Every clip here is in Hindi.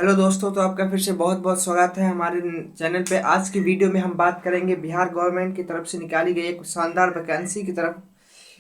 हेलो दोस्तों, तो आपका फिर से बहुत बहुत स्वागत है हमारे चैनल पे। आज की वीडियो में हम बात करेंगे बिहार गवर्नमेंट की तरफ से निकाली गई एक शानदार वैकेंसी की तरफ,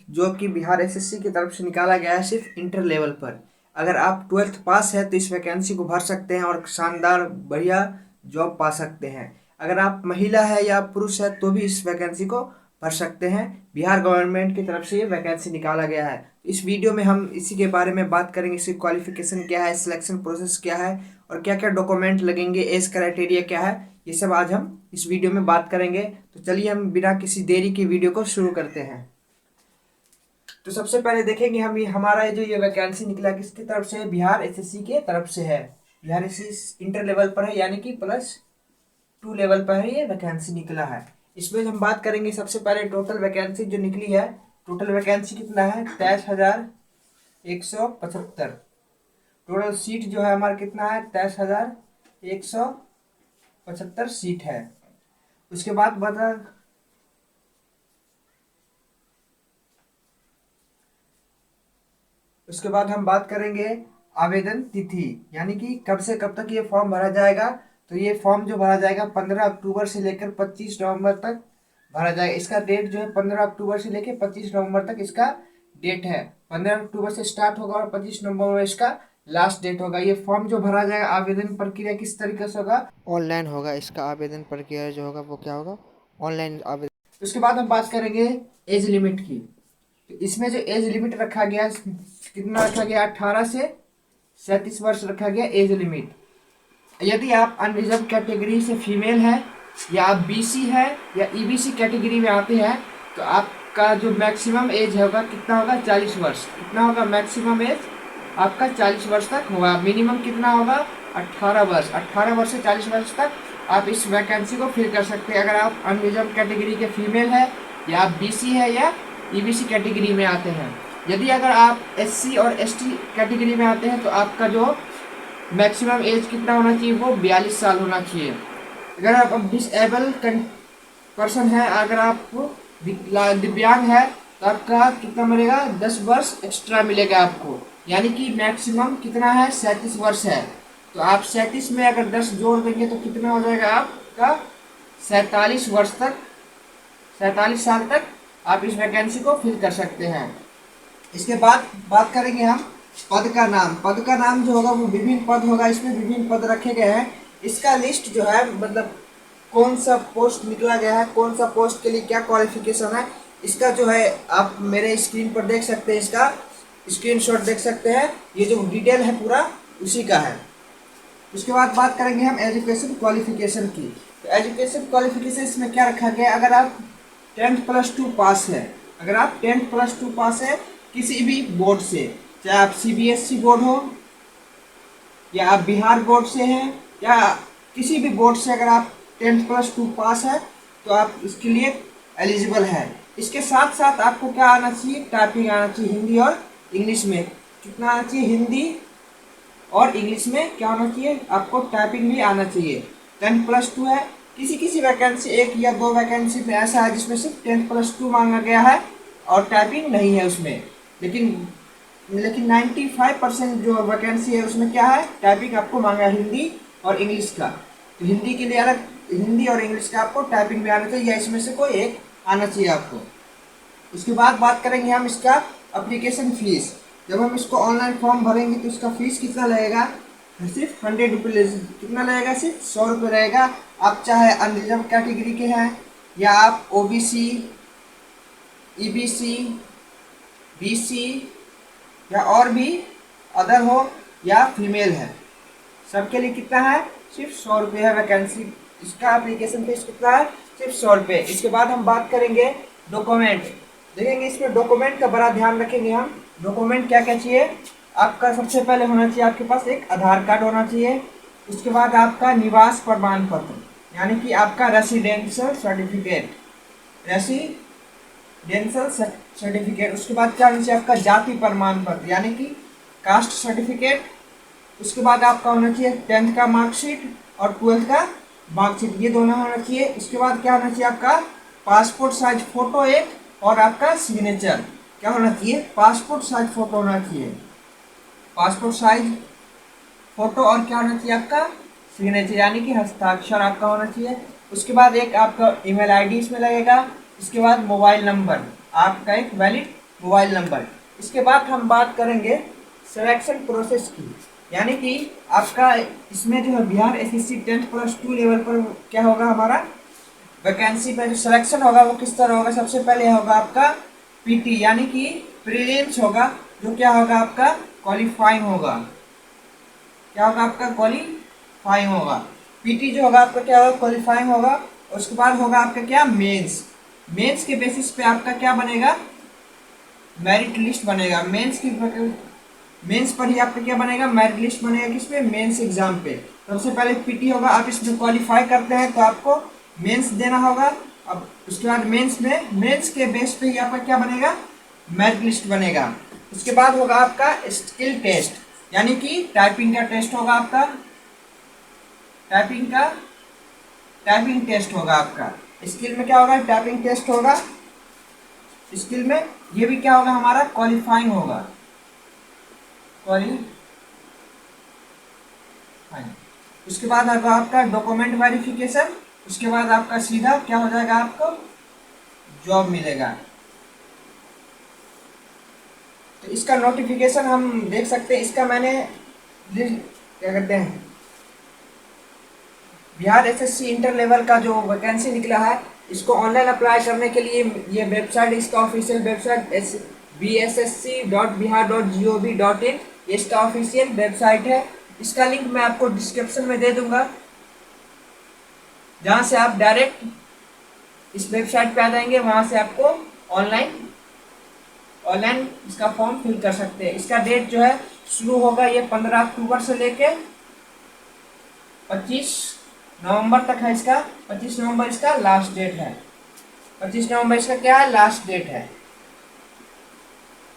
जो कि बिहार एसएससी की तरफ से निकाला गया है सिर्फ इंटर लेवल पर। अगर आप ट्वेल्थ पास है तो इस वैकेंसी को भर सकते हैं और शानदार बढ़िया जॉब पा सकते हैं। अगर आप महिला है या पुरुष है तो भी इस वैकेंसी को भर सकते हैं। बिहार गवर्नमेंट की तरफ से ये वैकेंसी निकाला गया है। इस वीडियो में हम इसी के बारे में बात करेंगे, इसकी क्वालिफिकेशन क्या है, सिलेक्शन प्रोसेस क्या है और क्या क्या डॉक्यूमेंट लगेंगे, एज क्राइटेरिया क्या है, ये सब आज हम इस वीडियो में बात करेंगे। तो चलिए हम बिना किसी देरी की वीडियो को शुरू करते हैं। तो सबसे पहले देखेंगे हम ये हमारा ये वैकेंसी निकला किसकी तरफ से है, बिहार एसएससी के तरफ से है। बिहार एसएससी इंटर लेवल पर है, यानी कि +2 लेवल पर है, ये वैकेंसी निकला है। इसमें हम बात करेंगे सबसे पहले टोटल वैकेंसी जो निकली है। टोटल वैकेंसी कितना है, 23,175। टोटल सीट जो है हमारा कितना है, 23,175 सीट है। उसके बाद बता उसके बाद हम बात करेंगे आवेदन तिथि, यानी कि कब से कब तक ये फॉर्म भरा जाएगा। तो ये फॉर्म जो भरा जाएगा 15 अक्टूबर से लेकर 25 नवंबर तक भरा जाएगा। इसका डेट जो है 15 अक्टूबर से लेकर 25 नवंबर तक इसका डेट है। 15 अक्टूबर से स्टार्ट होगा और 25 नवंबर में इसका लास्ट डेट होगा। ये फॉर्म जो भरा जाएगा, आवेदन प्रक्रिया किस तरीके से होगा, ऑनलाइन होगा। इसका आवेदन प्रक्रिया जो होगा वो क्या होगा, ऑनलाइन आवेदन। उसके बाद हम बात करेंगे एज लिमिट की। तो इसमें जो एज लिमिट रखा गया, कितना रखा गया, 18 से 37 वर्ष रखा गया एज लिमिट। यदि आप अनरिजर्व कैटेगरी से फीमेल है, या आप बीसी है या ईबीसी कैटेगरी में आते हैं, तो आपका जो मैक्सिमम एज होगा कितना होगा, 40 वर्ष। कितना होगा मैक्सिमम एज आपका, 40 वर्ष तक होगा। मिनिमम कितना होगा, 18 वर्ष। 18 वर्ष से 40 वर्ष तक आप इस वैकेंसी को फिल कर सकते हैं, अगर आप अनरिजर्व कैटेगरी के फीमेल है, या आप बीसी है या ईबीसी कैटेगरी में आते हैं। यदि अगर आप एससी और एसटी कैटेगरी में आते हैं तो आपका जो मैक्सिमम एज कितना होना चाहिए, वो 42 साल होना चाहिए। अगर आप डिसेबल पर्सन है, अगर आप दिव्यांग है, तो आपका कितना मिलेगा, 10 वर्ष एक्स्ट्रा मिलेगा आपको। यानी कि मैक्सिमम कितना है, 37 वर्ष है। तो आप 37 में अगर 10 जोड़ देंगे तो कितना हो जाएगा आपका, 47 वर्ष तक, 47 साल तक आप इस वैकेंसी को फिल कर सकते हैं। इसके बाद बात करेंगे हम पद का नाम। पद का नाम जो होगा वो विभिन्न पद होगा, इसमें विभिन्न पद रखे गए हैं। इसका लिस्ट जो है, मतलब कौन सा पोस्ट निकला गया है, कौन सा पोस्ट के लिए क्या क्वालिफिकेशन है, इसका जो है आप मेरे स्क्रीन पर देख सकते हैं, इसका स्क्रीनशॉट देख सकते हैं। ये जो डिटेल है पूरा उसी का है। उसके बाद बात करेंगे हम एजुकेशन क्वालिफिकेशन की। तो एजुकेशन क्वालिफिकेशन इसमें क्या रखा गया है, अगर आप 10+2 पास है, अगर आप 10+2 पास है किसी भी बोर्ड से, चाहे आप सीबीएसई बोर्ड हो, या आप बिहार बोर्ड से हैं, या किसी भी बोर्ड से अगर आप 10+2 पास है तो आप इसके लिए एलिजिबल है। इसके साथ साथ आपको क्या आना चाहिए, टाइपिंग आना चाहिए, हिंदी और इंग्लिश में। कितना आना चाहिए, हिंदी और इंग्लिश में क्या होना चाहिए, आपको टाइपिंग भी आना चाहिए। 10+2 है। किसी किसी वैकेंसी, 1 या 2 वैकेंसी में ऐसा है जिसमें सिर्फ 10+2 मांगा गया है और टाइपिंग नहीं है उसमें। लेकिन 95% जो वैकेंसी है उसमें क्या है, टाइपिंग आपको मांगा है, हिंदी और इंग्लिश का। तो हिंदी के लिए अलग, हिंदी और इंग्लिश का आपको टाइपिंग भी आना चाहिए, या इसमें से कोई एक आना चाहिए आपको। उसके बाद बात करेंगे हम इसका अप्लीकेशन फीस। जब हम इसको ऑनलाइन फॉर्म भरेंगे तो इसका फीस कितना लगेगा, सिर्फ 100 रुपये। कितना लगेगा, सिर्फ 100 रुपये रहेगा। आप चाहे अनरिजर्व कैटेगरी के हैं, या आप ओबीसी, ईबीसी, बीसी या और भी अदर हो, या फीमेल है, सबके लिए कितना है, सिर्फ 100 रुपये है वैकेंसी। इसका एप्लीकेशन फीस कितना है, सिर्फ 100 रुपये। इसके बाद हम बात करेंगे डॉक्यूमेंट। देखेंगे इसमें डॉक्यूमेंट का बड़ा ध्यान रखेंगे हम। डॉक्यूमेंट क्या क्या चाहिए, आपका सबसे पहले होना चाहिए आपके पास एक आधार कार्ड होना चाहिए। उसके बाद आपका निवास प्रमाण पत्र, यानी कि आपका रेसिडेंशियल सर्टिफिकेट, रेसिडेंशियल सर्टिफिकेट। उसके बाद क्या होना चाहिए, आपका जाति प्रमाण पत्र, यानी कि कास्ट सर्टिफिकेट। उसके बाद आपका होना चाहिए 10th का मार्कशीट और 12th का मार्कशीट, ये दोनों होना चाहिए। उसके बाद क्या होना चाहिए, आपका पासपोर्ट साइज फोटो एक, और आपका सिग्नेचर क्या होना चाहिए, पासपोर्ट साइज फोटो होना चाहिए। पासपोर्ट साइज फोटो और क्या होना चाहिए आपका सिग्नेचर, यानी कि हस्ताक्षर आपका होना चाहिए। उसके बाद एक आपका ईमेल आईडी इसमें लगेगा। इसके बाद मोबाइल नंबर, आपका एक वैलिड मोबाइल नंबर। इसके बाद हम बात करेंगे सिलेक्शन प्रोसेस की, यानी कि आपका इसमें जो है बिहार एसएससी 10+2 लेवल पर क्या होगा, हमारा वैकेंसी पर जो सिलेक्शन होगा वो किस तरह होगा। सबसे पहले होगा आपका पीटी, यानी कि प्रीलिम्स होगा, जो क्या होगा आपका क्वालिफाइंग होगा। क्या होगा आपका क्वालिफाइंग होगा। पीटी जो होगा आपका क्या होगा क्वालिफाइंग होगा। उसके बाद होगा आपका क्या मेंस। मेंस के बेसिस पे आपका क्या बनेगा, मेरिट लिस्ट बनेगा। मेंस पर ही आपका क्या बनेगा, मेरिट लिस्ट बनेगा। किस पे, मेंस एग्जाम पे। सबसे पहले पीटी होगा, आप इसमें क्वालिफाई करते हैं तो आपको मेंस देना होगा। अब उसके बाद मेंस के बेस पे ही आपका क्या बनेगा, मेरिट लिस्ट बनेगा। उसके बाद होगा आपका स्किल टेस्ट, यानी कि टाइपिंग का टेस्ट होगा आपका। टाइपिंग टेस्ट होगा आपका। स्किल में क्या होगा, टाइपिंग टेस्ट होगा। स्किल में ये भी क्या होगा, हमारा क्वालिफाइंग होगा। क्वालिफाइंग। उसके बाद होगा आपका डॉक्यूमेंट वेरिफिकेशन। उसके बाद आपका सीधा क्या हो जाएगा, आपको जॉब मिलेगा। तो इसका नोटिफिकेशन हम देख सकते हैं। इसका मैंने क्या कहते हैं, बिहार एसएससी इंटर लेवल का जो वैकेंसी निकला है, इसको ऑनलाइन अप्लाई करने के लिए ये वेबसाइट, इसका ऑफिशियल वेबसाइट bssc.bihar.gov.in, ये इसका ऑफिशियल वेबसाइट है। इसका लिंक मैं आपको डिस्क्रिप्शन में दे दूंगा, जहां से आप डायरेक्ट इस वेबसाइट पे आ जाएंगे। वहां से आपको ऑनलाइन इसका फॉर्म फिल कर सकते हैं। इसका डेट जो है शुरू होगा ये 15 अक्टूबर से लेके 25 नवंबर तक है। इसका 25 नवंबर इसका लास्ट डेट है। 25 नवंबर इसका क्या है, लास्ट डेट है।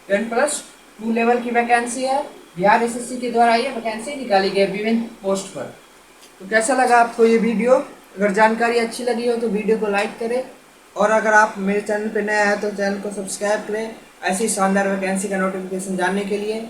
10+2 लेवल की वैकेंसी है। बिहार एसएससी के द्वारा ये वैकेंसी निकाली गई विभिन्न पोस्ट पर। तो कैसा लगा आपको ये वीडियो? अगर जानकारी अच्छी लगी हो तो वीडियो को लाइक करें, और अगर आप मेरे चैनल पर नए हैं तो चैनल को सब्सक्राइब करें ऐसी शानदार वैकेंसी का नोटिफिकेशन जानने के लिए।